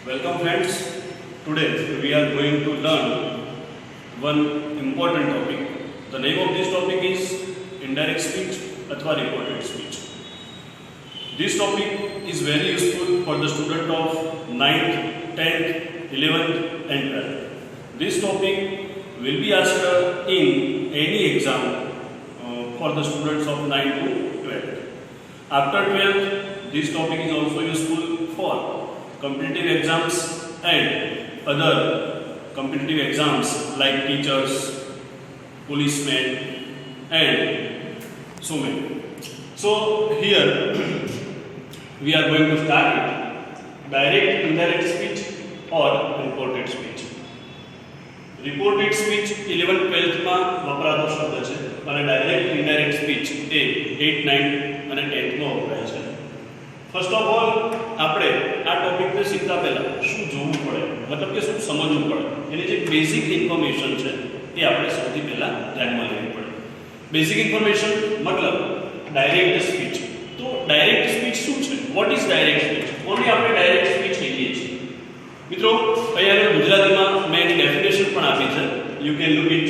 Welcome friends. Today we are going to learn one important topic. The name of this topic is indirect speech अथवा reported speech. This topic is very useful for the student of 9th, 10th, 11th and 12th. This topic will be asked in any exam for the students of 9th to 12th. After 12th, this topic is also useful for competitive exams and other competitive exams like teachers, policemen and so many. So here we are going to start with direct indirect speech or reported speech. Reported speech 11th 12th માં વપરાતો શબ્દ છે અને direct indirect speech એ 8th 9th અને 10th માં વપરાય છે. First of all આપણે આ ટોપિકને શીખતા પહેલા શું જોવું પડે મતલબ કે શું સમજવું પડે એની જે બેઝિક ઇન્ફોર્મેશન છે એ આપણે સૌથી પહેલા ધ્યાનમાં લેવી પડે. બેઝિક ઇન્ફોર્મેશન મતલબ ડાયરેક્ટ સ્પીચ. તો ડાયરેક્ટ સ્પીચ શું છે? What is direct speech? કોને આપણે ડાયરેક્ટ સ્પીચ કહીએ છીએ? મિત્રો અહીંયા ગુજરાતીમાં મેં એની ડેફિનેશન પણ આપી છે. You can look it.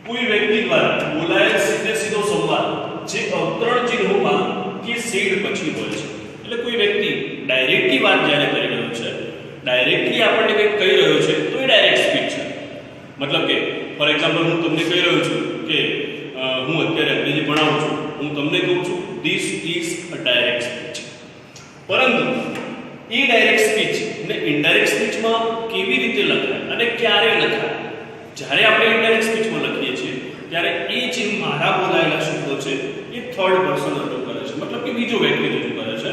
કોઈ વ્યક્તિ દ્વારા બોલાયેલ સીધે સીધો સંવાદ જે અવતરણ ચિહ્નોમાં કે શેડ પછી હોય છે. એટલે કોઈ વ્યક્તિ ડાયરેક્ટલી વાત જ્યારે કરી રહ્યો છે, ડાયરેક્ટલી આપણને કંઈક કહી રહ્યો છે તો એ ડાયરેક્ટ સ્પીચ છે. મતલબ કે ફોર એક્ઝામ્પલ હું તમને કહી રહ્યો છું કે હું અત્યારે અંગ્રેજી ભણાવું છું, હું તમને કહું છું this is a direct speech. પરંતુ એ ડાયરેક્ટ સ્પીચ ને ઇનડાયરેક્ટ સ્પીચમાં કેવી રીતે લખાય અને ક્યારે લખાય? જ્યારે આપણે ઇનડાયરેક્ટ સ્પીચમાં લખીએ છીએ ત્યારે એ જે મારા બોલાયેલા શબ્દો છે એ થર્ડ પર્સન રજૂ કરે છે, મતલબ કે બીજો વ્યક્તિ રજૂ કરે છે,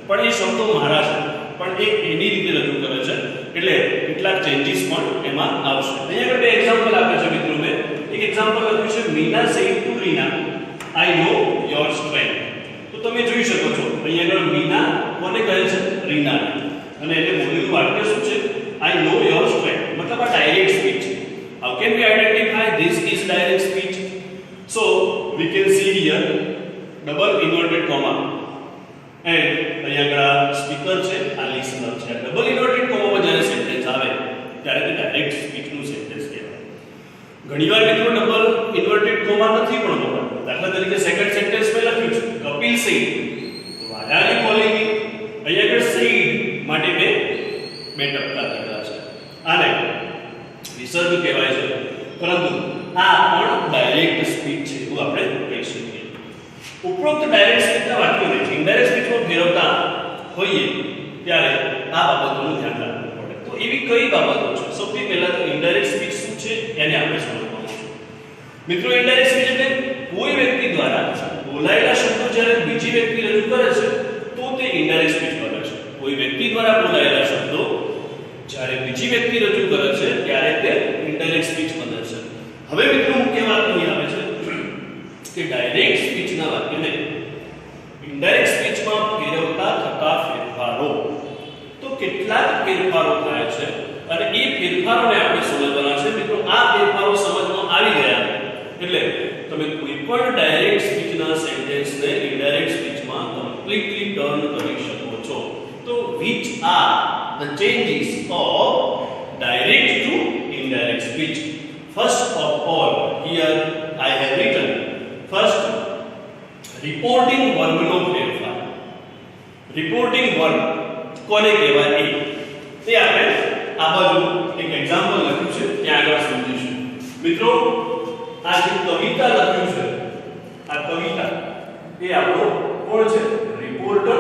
પણ એ શબ્દો મારા છે પણ એ એની રીતે રજૂ કરે છે. એટલે કેટલાક ચેન્જીસ પણ એમાં આવશે. અહીંયા આગળ બે એક્ઝામ્પલ આપે છે મિત્રો. મેં એક એક્ઝામ્પલ લખ્યું છે Meena said to Reena I know your strength. તો તમે જોઈ શકો છો અહીંયા આગળ મીના કોને કહે છે? રીના. અને એને બોલેલું વાક્ય શું છે? આઈ નો યોર સ્ટ્રેન્થ. મતલબ આ ડાયરેક્ટ સ્પીચ છે. How can we identify this is direct speech? So we can see here double inverted comma and અહીંયા આગળ સ્પીકર છે, આ લિસનર છે. ડબલ ઇન્વર્ટેડ કોમામાં જ્યારે સેન્ટેન્સ આવે ત્યારે તે ડાયરેક્ટ સ્પીચનું સેન્ટેન્સ કહેવાય. ઘણીવાર મિત્રો ડબલ ઇન્વર્ટેડ કોમા નથી પણ વપરાતો. દાખલા તરીકે સેકન્ડ સેન્ટેન્સ મેં લખ્યું છે Kapil said why are you calling me. અહીંયા આગળ સેડ માટે મેં બે ટપકા કરેલા છે. આને વિસર્ગ કહેવાય છે, પરંતુ આ પણ ડાયરેક્ટ સ્પીચ છે એવું આપણે કહી શકીએ. ઉપરોક્ત ડાયરેક્ટ સ્પીચના વાક્યોને ઇનડાયરેક્ટ સ્પીચમાં ફેરવતા હોઈએ ત્યારે આ બાબતોનું ધ્યાન રાખવું પડે. તો એવી કઈ બાબતો છે? સૌથી પહેલા તો ઇનડાયરેક્ટ સ્પીચ શું છે એને આપણે સમજવાનું છે. મિત્રો ઇનડાયરેક્ટ સ્પીચ એટલે કોઈ વ્યક્તિ દ્વારા બોલાયેલા શબ્દો જ્યારે બીજી વ્યક્તિ રજૂ કરે છે તો તે ઇનડાયરેક્ટ સ્પીચ બને છે. કોઈ વ્યક્તિ દ્વારા બોલાયેલા શબ્દો જ્યારે બીજી વ્યક્તિ રજૂ કરે છે ત્યારે તે ઇનડાયરેક્ટ સ્પીચ બને છે. હવે મિત્રો મુખ્ય વાત અહીં આવે છે કે ડાયરેક્ટ સ્પીચના વાક્યને ઇનડાયરેક્ટ સ્પીચમાં ફેરવતા થતા ફેરફારો. તો કેટલાક ફેરફારો થાય છે અને એ ફેરફારોને આપણે સમજવાના છે. મિત્રો આ ફેરફારો સમજમાં આવી ગયા એટલે તમે કોઈ પણ ડાયરેક્ટ સ્પીચના સેન્ટેન્સને ઇનડાયરેક્ટ સ્પીચમાં કમ્પ્લીટલી ટર્ન કરી શકો છો. તો which are the changes of direct to indirect speech? First of all, here I have written first reporting verb નો ફેરફાર. રિપોર્ટિંગ વર્બ કોને કહેવાય તે આપણે આ બાજુ એક એક્ઝામ્પલ લખ્યું છે ત્યાં આગળ સમજીશું. મિત્રો આ જે કવિતા લખ્યું છે આ કવિતા એ આપણો કોણ છે? રિપોર્ટર.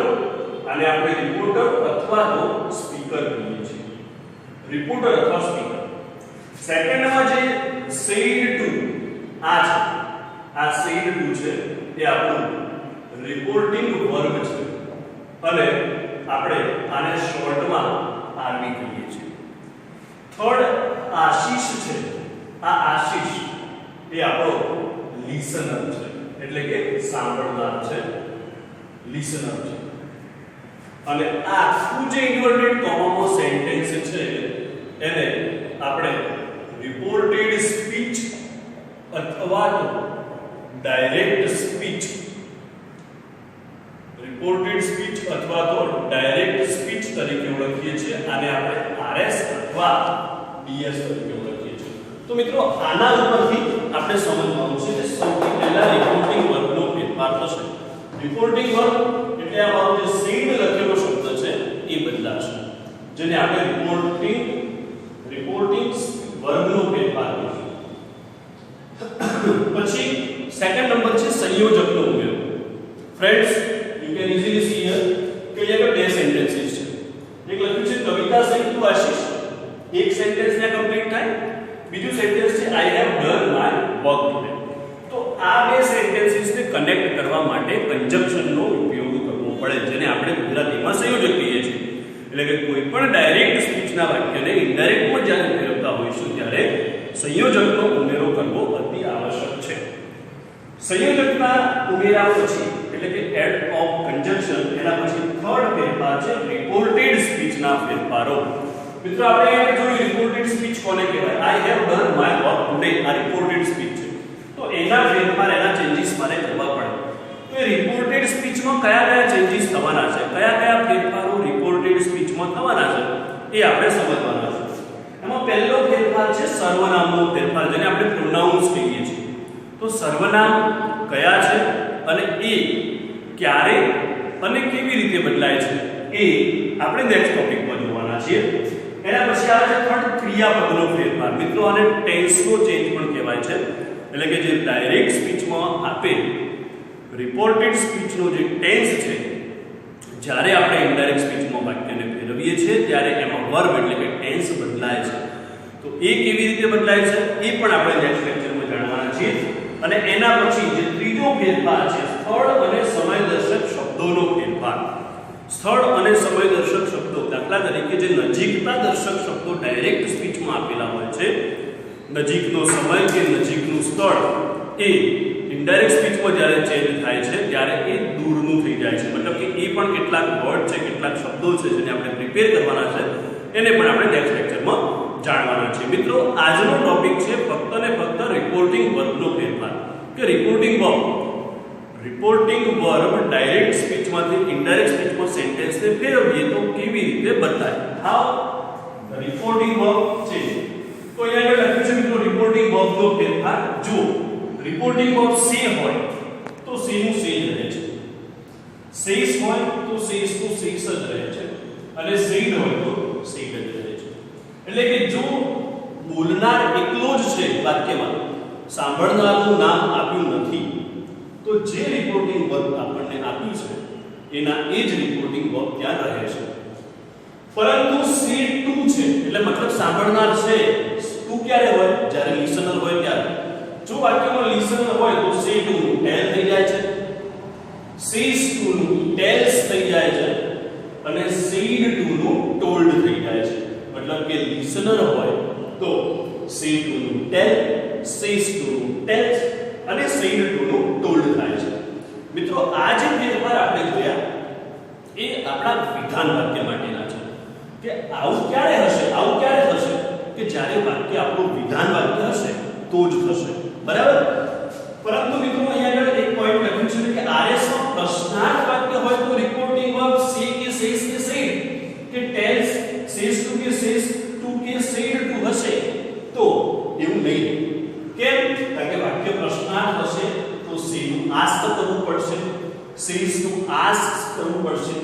આને આપણે રિપોર્ટર અથવા તો સ્પીકર કહીએ છીએ. રિપોર્ટર અથવા સ્પીકર. સેકન્ડમાં જે સેડ ટુ આ છે, આ સેડ ટુ છે એ આપણું રિપોર્ટિંગ વર્બ છે અને આપણે આને શોર્ટમાં આરવી કહીએ છીએ. થર્ડ આશીષ છે, આ આશીષ એ આપણો લિસનર છે એટલે કે સાંભળનાર છે, લિસનર છે. અને આ આખું જે ઇન્વર્ટેડ કોમામાં સેન્ટેન્સ છે એને આપણે રિપોર્ટેડ સ્પીચ અથવા તો ડાયરેક્ટ સ્પીચ, રિપોર્ટેડ સ્પીચ અથવા તો ડાયરેક્ટ સ્પીચ તરીકે ઓળખીએ છીએ, આને આપણે RS અથવા DS તરીકે ઓળખીએ છીએ. તો મિત્રો આના ઉપરથી આપણે સમજવાનું છે કે સૌથી પહેલા રિપોર્ટિંગ વર્બનો ફેરફાર થશે. રિપોર્ટિંગ વર્બ એટલે આ મારો જે સીડ લખેલો શબ્દ છે એ બદલાશે, જેને આપણે રિપોર્ટિંગ વર્બનો ફેરફાર કહીશું. પછી સેકન્ડ નંબર છે સંયોજકનો ઉમેરો. Friends, you can easily C here કે અહીંયા બે સેન્ટેન્સીસ છે. એક લખ્યું છે કવિતા સહિત તું આશીષ, એક સેન્ટેન્સ ને કમ્પ્લીટ થાય. બીજું સેન્ટેન્સ છે I have done my work today. તો આ બે સેન્ટેન્સીસ ને કનેક્ટ કરવા માટે કંજક્શનનો ઉપયોગ કરવો પડે, જેને આપણે ગુજરાતીમાં સંયોજક કહીએ છીએ. એટલે કે કોઈ પણ ડાયરેક્ટ સ્પીચના વાક્યને ઇનડાયરેક્ટમાં જ્યારે ફેરવતા હોઈશું ત્યારે સંયોજકનો ઉમેરો કરવો અતિ આવશ્યક છે. સંયોજકના ઉમેરા પછી એટલે કે એડ ઓફ કંજક્શન, એના પછી થર્ડ ફેરફાર છે રિપોર્ટેડ સ્પીચના ફેરફારો. મિત્રો આપણે અહીંયા જોયું રિપોર્ટેડ સ્પીચ કોને કહેવાય? I have done my work today, આ રિપોર્ટેડ સ્પીચ છે. તો એના ફેરફાર, એના ચેન્જીસ મારે કરવા પડે. તો એ રિપોર્ટેડ સ્પીચમાં કયા ચેન્જીસ થવાના છે, કયા ફેરફારો રિપોર્ટેડ સ્પીચમાં થવાના છે, એ આપણે સમજવાના છે. એમાં પહેલો ફેરફાર છે સર્વનામનો ફેરફાર, જેને આપણે પ્રોનાઉન્સ કહીએ છીએ. તો સર્વનામ કયા છે અને એ ક્યારે અને કેવી રીતે બદલાય છે એ આપણે નેક્સ્ટ ટોપિકમાં જોવાના છીએ. એના પછી આવે છે થર્ડ ક્રિયાપદનો ફેરફાર. મિત્રો આને ટેન્સનો ચેન્જ પણ કહેવાય છે. એટલે કે જે ડાયરેક્ટ સ્પીચમાં આપે રિપોર્ટેડ સ્પીચનો જે ટેન્સ છે, જ્યારે આપણે ઇનડાયરેક્ટ સ્પીચમાં વાક્યને ફેરવીએ છીએ ત્યારે એમાં વર્બ એટલે કે ટેન્સ બદલાય છે. તો એ કેવી રીતે બદલાય છે એ પણ આપણે નેક્સ્ટ લેક્ચરમાં જાણવાના છીએ. અને એના પછી જે ત્રીજો ફેરફાર છે સ્થળ અને સમયદર્શક શબ્દોનો ફેરફાર. સ્થળ અને સમયદર્શક શબ્દો, દાખલા તરીકે જે નજીકતા દર્શક શબ્દો ડાયરેક્ટ સ્પીચમાં આપેલા હોય છે, નજીકનો સમય કે નજીકનું સ્થળ, એ ઇનડાયરેક્ટ સ્પીચમાં જ્યારે ચેન્જ થાય છે ત્યારે એ દૂરનું થઈ જાય છે. મતલબ કે એ પણ કેટલાક વર્ડ છે, કેટલાક શબ્દો છે જેને આપણે પ્રિપેર કરવાના છે, એને પણ આપણે નેક્સ્ટ લેક્ચરમાં જાણવાના છે. મિત્રો આજનો ટોપિક છે ફક્ત ને ફક્ત રિપોર્ટિંગ વર્બનો ફેરફાર. કે રિપોર્ટિંગ વર્બ ડાયરેક્ટ સ્પીચમાંથી ઇનડાયરેક્ટ સ્પીચમાં સેન્ટેન્સને ફેરવીએ તો કેવી રીતે બદલાય. હાઉ રિપોર્ટિંગ વર્બ છે. તો અહીંયા લખ્યું છે મિત્રો રિપોર્ટિંગ વર્બનો ફેરફાર. જો રિપોર્ટિંગ વર્બ સે હોય તો સે નું સે જ રહે છે, સેસ હોય તો સેસ નું સેસ જ રહે છે, અને સેડ હોય તો સેડ જ રહે છે. એટલે કે જો બોલનાર એકલો જ છે વાક્યમાં, સાંભળનારનું નામ આપ્યું નથી, તો જે રિપોર્ટિંગ વર્બ આપણને આપ્યું છે એના એ જ રિપોર્ટિંગ વર્બ ત્યાં રહે છે. પરંતુ સેડ ટુ છે એટલે મતલબ સાંભળનાર છે. ટુ ક્યારે હોય? જ્યારે લિસનર હોય ત્યારે. જો વાક્યમાં લિસનર હોય તો સેડ ટુ નું ટેલ થઈ જાય છે, સેસ ટુ નું ટેલ્સ થઈ જાય છે, અને સેડ ટુ નું ટોલ્ડ થઈ જાય છે. મતલબ કે લિસનર હોય તો સેડ ટુ નું ટેલ, સેસ ટુ નું ટેલ્સ, અને સેડ ટુ નું ટોલ્ડ થાય છે. મિત્રો આ જે ફેરફાર આપણે જોયા એ આપણા વિધાન વાક્ય માટેના છે. કે આવું ક્યારે હશે, આવું ક્યારે થશે કે જ્યારે વાક્ય આપણું વિધાન વાક્ય હશે તો જ થશે. બરાબર? પરંતુ મિત્રો અહીંયા આગળ એક પોઈન્ટ લખ્યું છે કે RS માં પ્રશ્નાર્થ વાક્ય હોય તો રિપોર્ટિંગ વર્બ સે કે સેસ કે સેડ કે ટેલ્સ, સેસ ટુ કે સેસ ટુ કે સેડ ટુ હશે. તો એવું નહીં. કેમ? કારણ કે વાક્ય પ્રશ્નાર્થ હશે તો સે નું આસ્ક કરવું પડશે, સેસ નું આસ્ક કરવું પડશે,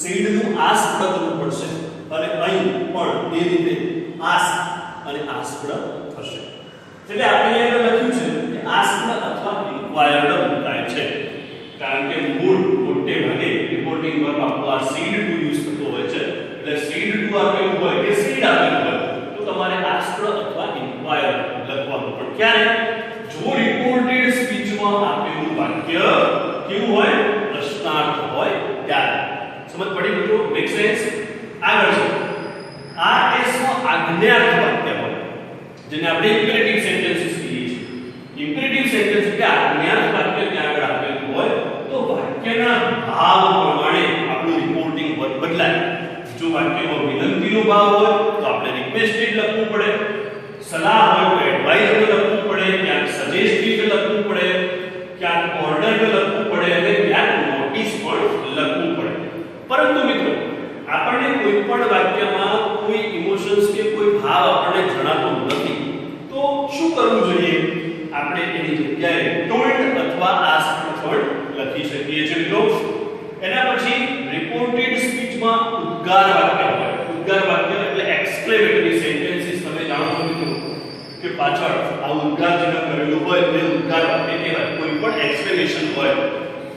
સેડ નું આસ્ક કરવું પડશે, અને અહીં પણ એ રીતે આસ્ક અને આસ્કડ થશે. એટલે આપણે અહીંયા લખ્યું છે કે આસ્કડ અથવા ઇન્ક્વાયર્ડ મુકાય છે. કારણ કે મૂળ મોટે ભાગે રિપોર્ટિંગ વર્બ આપણો આ સેડ ટુ યુઝ થતો હોય છે. એટલે સેડ ટુ આપેલું હોય કે સેડ આપેલું હોય તો તમારે આસ્કડ અથવા ઇન્ક્વાયર્ડ લખવાનું. પણ ક્યારે? જો રિપોર્ટેડ સ્પીચમાં આપેલું વાક્ય કેવું હોય? પ્રશ્નાર્થ હોય ત્યારે. સમજ પડી મિત્રો? Make sense? આગળ છે RS માં આજ્ઞાર્થ વાક્ય હોય, જેને આપણે ઇમ્પેરેટિવ સેન્ટેન્સીસ કહીએ છીએ. ઇમ્પેરેટિવ સેન્ટેન્સ એટલે આજ્ઞાર્થ વાક્ય ત્યાં આગળ આપેલું હોય તો વાક્યના ભાવ પ્રમાણે આપણું રિપોર્ટિંગ વર્બ બદલાય. જો વાક્યમાં વિનંતીનો ભાવ હોય તો આપણે રિક્વેસ્ટેડ લખવું પડે, સલાહ હોય તો એડવાઇઝડ લખવું પડે, ક્યાંક સજેસ્ટેડ લખવું પડે, ક્યાંક ઓર્ડર્ડ લખવું પડે, અને ક્યાંક નોટિસ પણ લખવું પડે. પરંતુ મિત્રો આપણને કોઈ પણ વાક્યમાં કોઈ ઇમોશન્સ કે કોઈ ભાવ આપણને જણાતો નથી તો શું કરવું જોઈએ? આપણે એની જગ્યાએ ટોલ્ડ અથવા આસ્ક્ડ પણ લખી શકીએ છીએ મિત્રો. એના પછી રિપોર્ટેડ સ્પીચમાં ઉદ્ગાર વાક્ય હોય. ઉદ્ગાર વાક્ય એટલે એક્સક્લેમેટરી સેન્ટેન્સીસ. તમે જાણો છો મિત્રો કે પાછળ આ ઉદ્ગાર જેને કરેલું હોય તે ઉદ્ગાર વાક્ય કહેવાય. કોઈ પણ એક્સક્લેમેશન હોય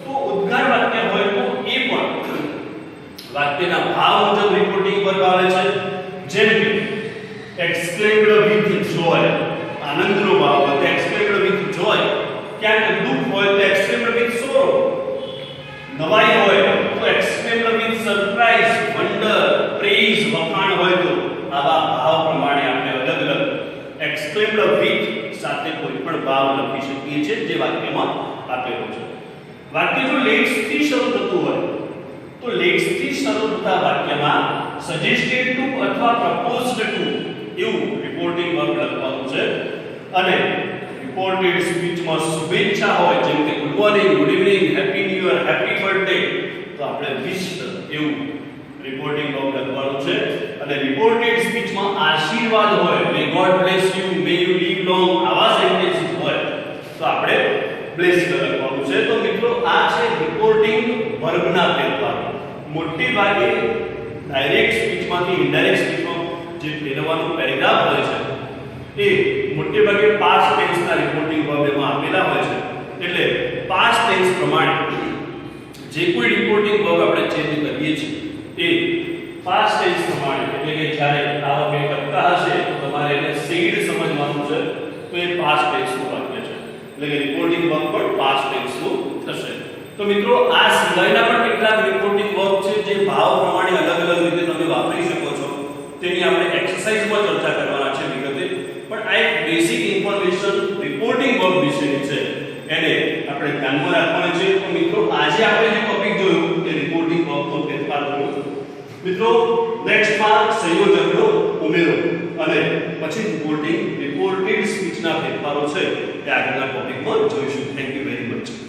તો ઉદ્ગાર વાક્ય હોય તો એ પણ વાક્યના ભાવ મુજબ રિપોર્ટિંગ વર્બ આવે છે. જેમ કે એક્સક્લેમ્ડ વિથ જોય, આનંદનો ભાવ હોય તો એક્સક્લેમ્ડ વિથ જોય. ક્યાંક દુઃખ હોય તો એક્સક્લેમ્ડ વિથ સોરો. નવાઈ હોય તો exclaimed with surprise, wonder, praise, વખાણ હોય તો આવા ભાવ પ્રમાણે આપણે અલગ અલગ એક્સક્લેમ્ડ વિથ સાથે કોઈ પણ ભાવ લખી શકીએ છીએ જે વાક્યમાં આપેલો છે. વાક્ય જો લેટ્સ થી શરૂ થતું હોય તો લેટ્સ થી શરૂ થતા વાક્યમાં સજેસ્ટેડ ટુ અથવા પ્રપોઝડ ટુ એવું રિપોર્ટિંગ વર્બ લખવાનું છે. અને રિપોર્ટેડ સ્પીચમાં શુભેચ્છા હોય જેમ કે good morning, good evening, happy new year, happy birthday તો આપણે વિશ્ડ એવું રિપોર્ટિંગ વર્બ લખવાનું છે. અને રિપોર્ટેડ સ્પીચમાં આશીર્વાદ હોય may God bless you, may you live long આવા સેન્ટેન્સીસ હોય તો આપણે બ્લેસ્ડ લખવાનું છે. તો મિત્રો આ છે રિપોર્ટિંગ વર્બના ફેરફારો. મોટે ભાગે ડાયરેક્ટ સ્પીચમાંથી ઇનડાયરેક્ટ સ્પીચમાં જે ફેરવવાનું પેરેગ્રાફ હોય છે એ મોટે ભાગે પાસ્ટ ટેન્સના રિપોર્ટિંગ વર્બ એમાં આપેલા હોય છે. એટલે પાસ્ટ ટેન્સ પ્રમાણે જે કોઈ રિપોર્ટિંગ વર્બ આપણે ચેન્જ કરીએ છીએ એ પાસ્ટ ટેન્સ પ્રમાણે એટલે કે જ્યારે આવા બે ટપકા હશે તો તમારે એને સેડ સમજવાનું છે તો એ પાસ્ટ ટેન્સનું વાક્ય છે. એટલે કે રિપોર્ટિંગ વર્બ પણ પાસ્ટ ટેન્સનું થશે. તો મિત્રો આ સિવાયના પણ કેટલાક રિપોર્ટિંગ વર્બ છે જે ભાવ પ્રમાણે અલગ અલગ રીતે તમે વાપરી શકો છો. તેની આપણે એક્સરસાઇઝમાં ચર્ચા કરવાના છે વિગતે. પણ આ એક બેસિક ઇન્ફોર્મેશન રિપોર્ટિંગ વર્બ વિશેની છે એને આપણે ધ્યાનમાં રાખવાની છે. તો મિત્રો આજે આપણે જે ટોપિક જોયું કે રિપોર્ટિંગ વર્બનો ફેરફાર જોયો. મિત્રો નેક્સ્ટમાં સંયોજકનો ઉમેરો અને પછી રિપોર્ટેડ સ્પીચના ફેરફારો છે એ આગળના ટોપિકમાં જોઈશું. Thank you very much.